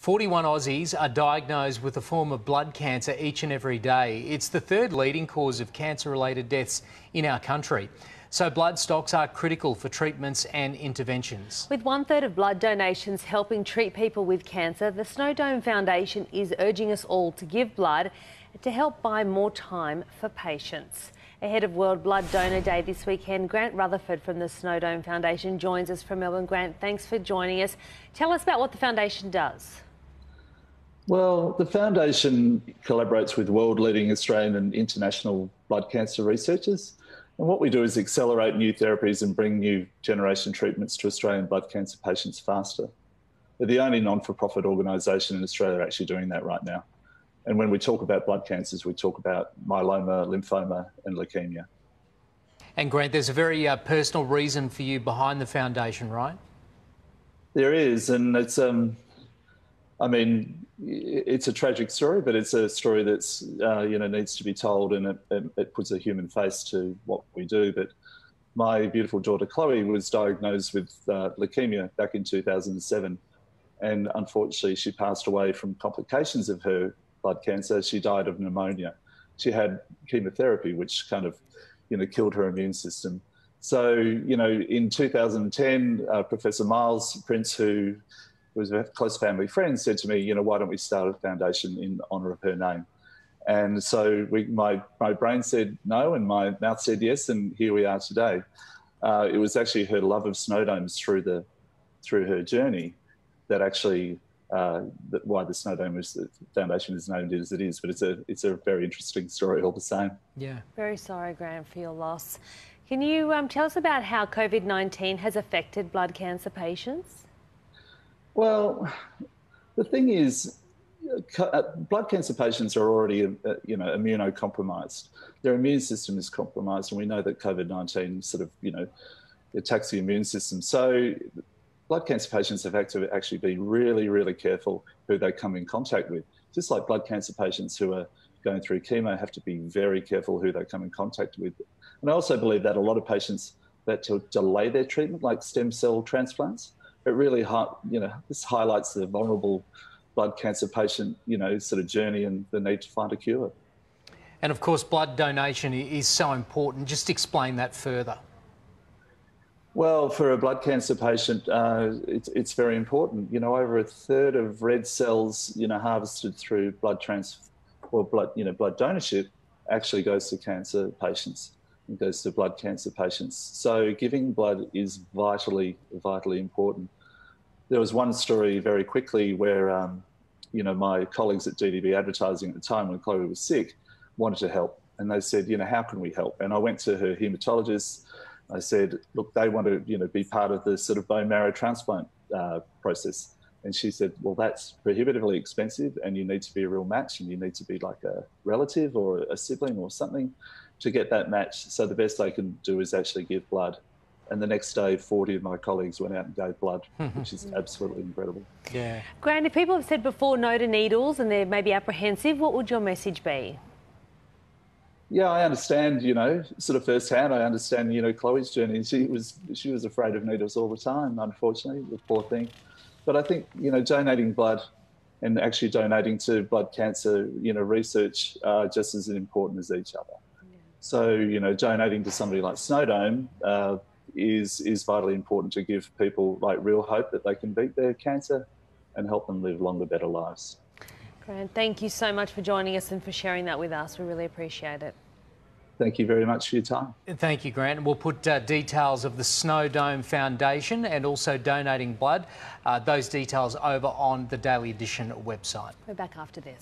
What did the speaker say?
41 Aussies are diagnosed with a form of blood cancer each and every day. It's the third leading cause of cancer-related deaths in our country. So blood stocks are critical for treatments and interventions. With 1/3 of blood donations helping treat people with cancer, the Snowdome Foundation is urging us all to give blood to help buy more time for patients. Ahead of World Blood Donor Day this weekend, Grant Rutherford from the Snowdome Foundation joins us from Melbourne. Grant, thanks for joining us. Tell us about what the foundation does. Well, the foundation collaborates with world-leading Australian and international blood cancer researchers. And what we do is accelerate new therapies and bring new generation treatments to Australian blood cancer patients faster. We're the only non-for-profit organisation in Australia actually doing that right now. And when we talk about blood cancers, we talk about myeloma, lymphoma and leukaemia. And Grant, there's a very personal reason for you behind the foundation, right? There is, and it's, it's a tragic story, but it's a story that's, needs to be told, and it puts a human face to what we do. But my beautiful daughter, Chloe, was diagnosed with leukaemia back in 2007. And unfortunately, she passed away from complications of her blood cancer. She died of pneumonia. She had chemotherapy, which kind of, killed her immune system. So, in 2010, Professor Miles Prince, who was a close family friend, said to me, why don't we start a foundation in honour of her name? And so my brain said no, and my mouth said yes, and here we are today. It was actually her love of snowdomes through her journey that actually why the Snowdome Foundation is named as it is. But it's a very interesting story all the same. Yeah. Very sorry, Grant, for your loss. Can you tell us about how COVID-19 has affected blood cancer patients? Well, the thing is, blood cancer patients are already, immunocompromised. Their immune system is compromised, and we know that COVID-19 sort of, attacks the immune system. So blood cancer patients have to actually be really, really careful who they come in contact with. Just like blood cancer patients who are going through chemo have to be very careful who they come in contact with. And I also believe that a lot of patients that to delay their treatment, like stem cell transplants, it really, this highlights the vulnerable blood cancer patient, sort of journey and the need to find a cure. And of course, blood donation is so important. Just explain that further. Well, for a blood cancer patient, it's very important. Over 1/3 of red cells, harvested through blood donorship actually goes to cancer patients. It goes to blood cancer patients. So giving blood is vitally, vitally important. There was one story very quickly where, my colleagues at DDB Advertising at the time when Chloe was sick wanted to help. And they said, how can we help? And I went to her haematologist. I said, look, they want to, be part of the sort of bone marrow transplant process. And she said, well, that's prohibitively expensive and you need to be a real match and you need to be like a relative or a sibling or something to get that match. So the best they can do is actually give blood. And the next day, 40 of my colleagues went out and gave blood, which is absolutely incredible. Yeah. Grant, if people have said before no to needles and they're maybe apprehensive, what would your message be? Yeah, I understand, sort of firsthand, I understand, Chloe's journey. She was afraid of needles all the time, unfortunately, the poor thing. But I think, donating blood and actually donating to blood cancer, research are just as important as each other. Yeah. So, donating to somebody like Snowdome is vitally important to give people like real hope that they can beat their cancer and help them live longer, better lives. Grant, thank you so much for joining us and for sharing that with us. We really appreciate it. Thank you very much for your time. Thank you, Grant. We'll put details of the Snowdome Foundation and also donating blood, those details over on the Daily Edition website. We're back after this.